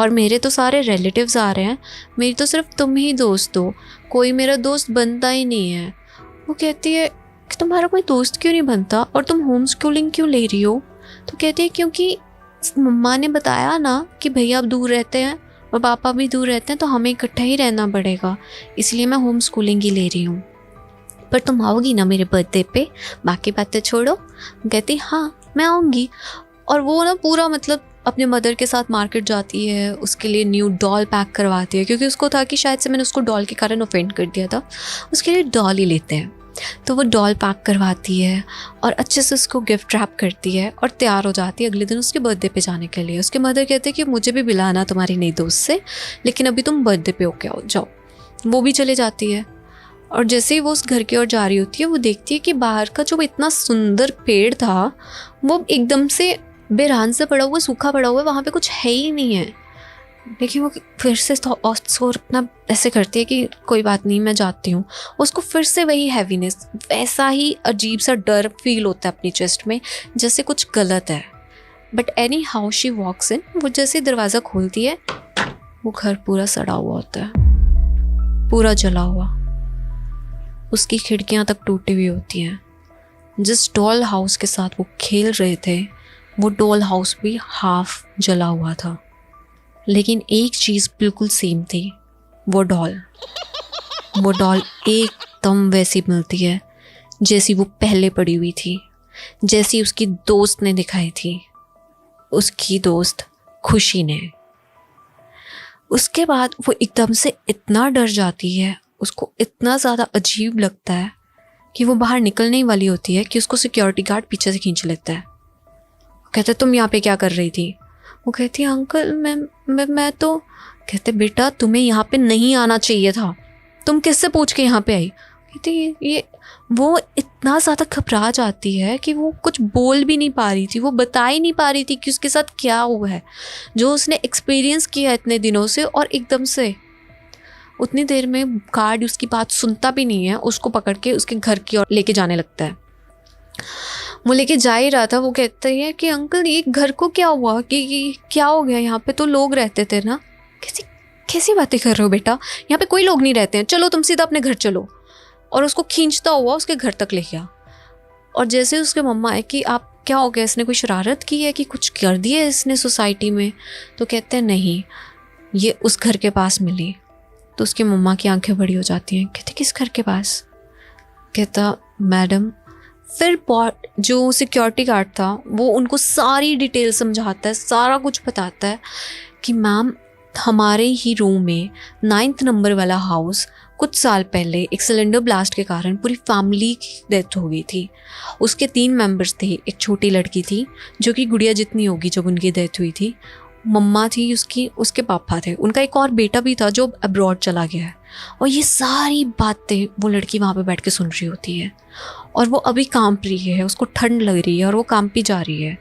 और मेरे तो सारे रिलेटिव्स आ रहे हैं, मेरी तो सिर्फ तुम ही दोस्त हो, कोई मेरा दोस्त बनता ही नहीं है। वो कहती है कि तुम्हारा कोई दोस्त क्यों नहीं बनता और तुम होम स्कूलिंग क्यों ले रही हो? तो कहती है क्योंकि मम्मा ने बताया ना कि भैया अब दूर रहते हैं और पापा भी दूर रहते हैं, तो हमें इकट्ठा ही रहना पड़ेगा, इसलिए मैं होम स्कूलिंग ही ले रही हूँ। पर तुम आओगी ना मेरे बर्थडे पे? बाकी बातें छोड़ो। कहती हाँ मैं आऊँगी। और वो ना पूरा मतलब अपने मदर के साथ मार्केट जाती है, उसके लिए न्यू डॉल पैक करवाती है, क्योंकि उसको था कि शायद से मैंने उसको डॉल के कारण ऑफेंड कर दिया था, उसके लिए डॉल ही लेते हैं। तो वो डॉल पैक करवाती है और अच्छे से उसको गिफ्ट रैप करती है और तैयार हो जाती है अगले दिन उसके बर्थडे पे जाने के लिए। उसके मदर कहते हैं कि मुझे भी बुलाना तुम्हारी नई दोस्त से, लेकिन अभी तुम बर्थडे पे होके आओ, जाओ। वो भी चले जाती है और जैसे ही वो उस घर की ओर जा रही होती है, वो देखती है कि बाहर का जो इतना सुंदर पेड़ था वो एकदम से बेरान से पड़ा हुआ, सूखा पड़ा हुआ है, वहाँ पे कुछ है ही नहीं है। लेकिन वो फिर से अपना ऐसे करती है कि कोई बात नहीं मैं जाती हूँ। उसको फिर से वही हैवीनेस, वैसा ही अजीब सा डर फील होता है अपनी चेस्ट में, जैसे कुछ गलत है। But anyhow she walks in, वो जैसे दरवाज़ा खोलती है, वो घर पूरा सड़ा हुआ होता है, पूरा जला हुआ, उसकी खिड़कियाँ तक टूटी हुई होती हैं। जिस डॉल हाउस के साथ वो खेल रहे थे, वो डॉल हाउस भी हाफ जला हुआ था, लेकिन एक चीज़ बिल्कुल सेम थी, वो डॉल एकदम वैसी मिलती है जैसी वो पहले पड़ी हुई थी, जैसी उसकी दोस्त ने दिखाई थी, उसकी दोस्त खुशी ने। उसके बाद वो एकदम से इतना डर जाती है, उसको इतना ज़्यादा अजीब लगता है कि वो बाहर निकलने वाली होती है कि उसको सिक्योरिटी गार्ड पीछे से खींच लेता है। कहते तुम यहाँ पे क्या कर रही थी? वो कहती है अंकल मैं तो। कहते बेटा तुम्हें यहाँ पे नहीं आना चाहिए था, तुम किससे पूछ के यहाँ पे आई? कहती ये वो इतना ज़्यादा घबरा जाती है कि वो कुछ बोल भी नहीं पा रही थी, वो बता ही नहीं पा रही थी कि उसके साथ क्या हुआ है, जो उसने एक्सपीरियंस किया इतने दिनों से। और एकदम से उतनी देर में गार्ड उसकी बात सुनता भी नहीं है, उसको पकड़ के उसके घर की ओर लेके जाने लगता है। वो लेके जा ही रहा था, वो कहते हैं कि अंकल ये घर को क्या हुआ, कि क्या हो गया, यहाँ पे तो लोग रहते थे ना। कैसी बातें कर रहे हो बेटा, यहाँ पे कोई लोग नहीं रहते हैं, चलो तुम सीधा अपने घर चलो। और उसको खींचता हुआ उसके घर तक ले गया। और जैसे उसके मम्मा है कि आप क्या हो गया, इसने कोई शरारत की है कि कुछ कर दिया इसने सोसाइटी में? तो कहते हैं नहीं, ये उस घर के पास मिली। तो उसकी मम्मा की आंखें बड़ी हो जाती हैं। कहते किस घर के पास? कहता मैडम। फिर जो सिक्योरिटी गार्ड था वो उनको सारी डिटेल समझाता है, सारा कुछ बताता है कि मैम हमारे ही रूम में 9th नंबर वाला हाउस कुछ साल पहले एक सिलेंडर ब्लास्ट के कारण पूरी फैमिली की डेथ हो गई थी। उसके 3 मेंबर्स थे, एक छोटी लड़की थी जो कि गुड़िया जितनी होगी जब उनकी डेथ हुई थी, मम्मा थी उसकी, उसके पापा थे, उनका एक और बेटा भी था जो अब्रॉड चला गया है। और ये सारी बातें वो लड़की वहाँ पे बैठ के सुन रही होती है और वो अभी कांप रही है, उसको ठंड लग रही है और वो कांपी जा रही है।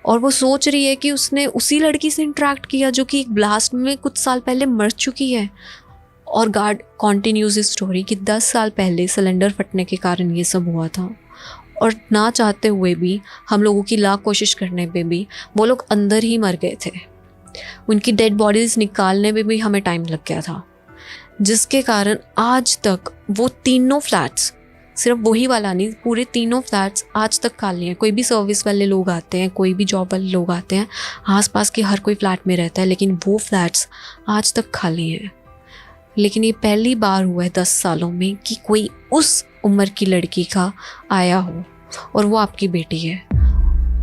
और वो सोच रही है कि उसने उसी लड़की से इंटरेक्ट किया जो कि एक ब्लास्ट में कुछ साल पहले मर चुकी है। और गार्ड कॉन्टिन्यूज इस स्टोरी कि 10 साल पहले सिलेंडर फटने के कारण ये सब हुआ था, और ना चाहते हुए भी हम लोगों की लाख कोशिश करने पे भी वो लोग अंदर ही मर गए थे। उनकी डेड बॉडीज़ निकालने में भी हमें टाइम लग गया था, जिसके कारण आज तक वो तीनों फ्लैट्स, सिर्फ वही वाला नहीं, पूरे तीनों फ्लैट्स आज तक खाली हैं। कोई भी सर्विस वाले लोग आते हैं, कोई भी जॉब वाले लोग आते हैं, आसपास के हर कोई फ्लैट में रहता है, लेकिन वो फ्लैट्स आज तक खाली हैं। लेकिन ये पहली बार हुआ है 10 सालों में कि कोई उस उम्र की लड़की का आया हो, और वो आपकी बेटी है।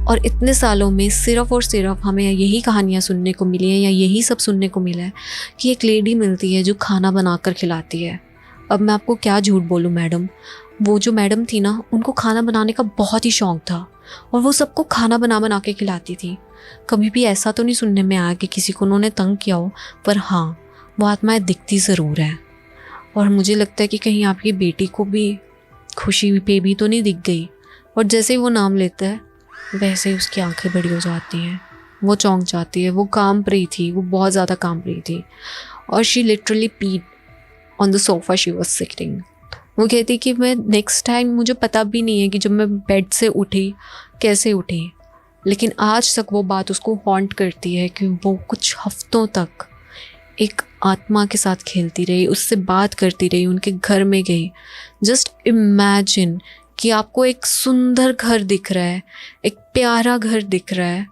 और इतने सालों में सिर्फ और सिर्फ हमें यही कहानियाँ सुनने को मिली हैं या यही सब सुनने को मिला है कि एक लेडी मिलती है जो खाना बनाकर खिलाती है। अब मैं आपको क्या झूठ बोलूँ मैडम, वो जो मैडम थी ना, उनको खाना बनाने का बहुत ही शौक़ था और वो सबको खाना बना के खिलाती थी। कभी भी ऐसा तो नहीं सुनने में आया कि किसी को उन्होंने तंग किया हो, पर हाँ वो आत्माएं दिखती ज़रूर है। और मुझे लगता है कि कहीं आपकी बेटी को भी खुशी पे भी तो नहीं दिख गई। और जैसे ही वो नाम लेता है वैसे ही उसकी आंखें बड़ी हो जाती हैं, वो चौंक जाती है। वो कांप रही थी, वो बहुत ज़्यादा कांप रही थी, और शी लिटरली पीड on the sofa she was sitting. वो कहती कि मैं नेक्स्ट टाइम, मुझे पता भी नहीं है कि जब मैं बेड से उठी कैसे उठी, लेकिन आज तक वो बात उसको हॉन्ट करती है कि वो कुछ हफ्तों तक एक आत्मा के साथ खेलती रही, उससे बात करती रही, उनके घर में गई। जस्ट इमेजिन कि आपको एक सुंदर घर दिख रहा है, एक प्यारा घर दिख रहा है,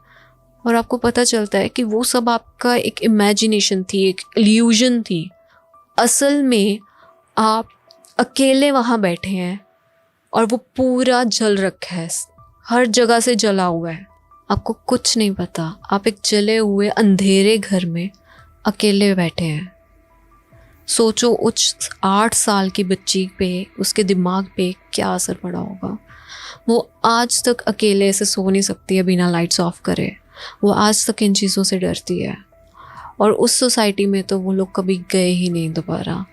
और आपको पता चलता है कि वो सब आपका एक इमेजिनेशन थी, एक इल्यूजन थी। असल में आप अकेले वहाँ बैठे हैं और वो पूरा जल रखा है, हर जगह से जला हुआ है, आपको कुछ नहीं पता। आप एक जले हुए अंधेरे घर में अकेले बैठे हैं। सोचो उस 8 साल की बच्ची पे, उसके दिमाग पे क्या असर पड़ा होगा। वो आज तक अकेले ऐसे सो नहीं सकती है बिना लाइट्स ऑफ करे। वो आज तक इन चीज़ों से डरती है। और उस सोसाइटी में तो वो लोग कभी गए ही नहीं दोबारा।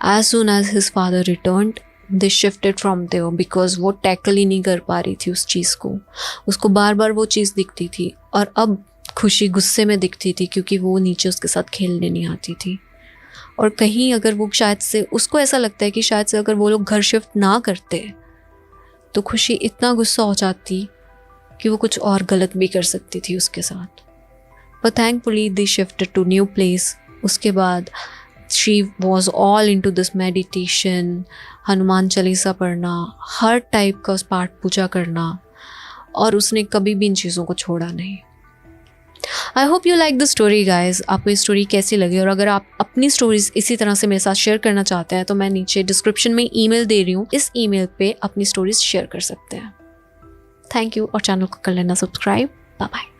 As soon as his father returned, they shifted from there, because वो टैकल ही नहीं कर पा रही थी उस चीज़ को। उसको बार बार वो चीज़ दिखती थी, और अब खुशी गुस्से में दिखती थी क्योंकि वो नीचे उसके साथ खेलने नहीं आती थी। और कहीं अगर वो शायद से, उसको ऐसा लगता है कि शायद से अगर वो लोग घर शिफ्ट ना करते तो खुशी इतना गुस्सा हो जाती कि वो कुछ और गलत भी कर सकती थी उसके साथ। पर thankfully they shifted to new place. उसके बाद she was all into this meditation, Hanuman Chalisa पढ़ना, हर टाइप का उस पाठ पूजा करना, और उसने कभी भी इन चीज़ों को छोड़ा नहीं। I hope you like the story guys. आपको ये स्टोरी कैसी लगी, और अगर आप अपनी स्टोरीज इसी तरह से मेरे साथ शेयर करना चाहते हैं तो मैं नीचे डिस्क्रिप्शन में ईमेल दे रही हूँ, इस ईमेल पे अपनी स्टोरीज शेयर कर सकते हैं। थैंक यू, और चैनल को कर लेना सब्सक्राइब। Bye bye.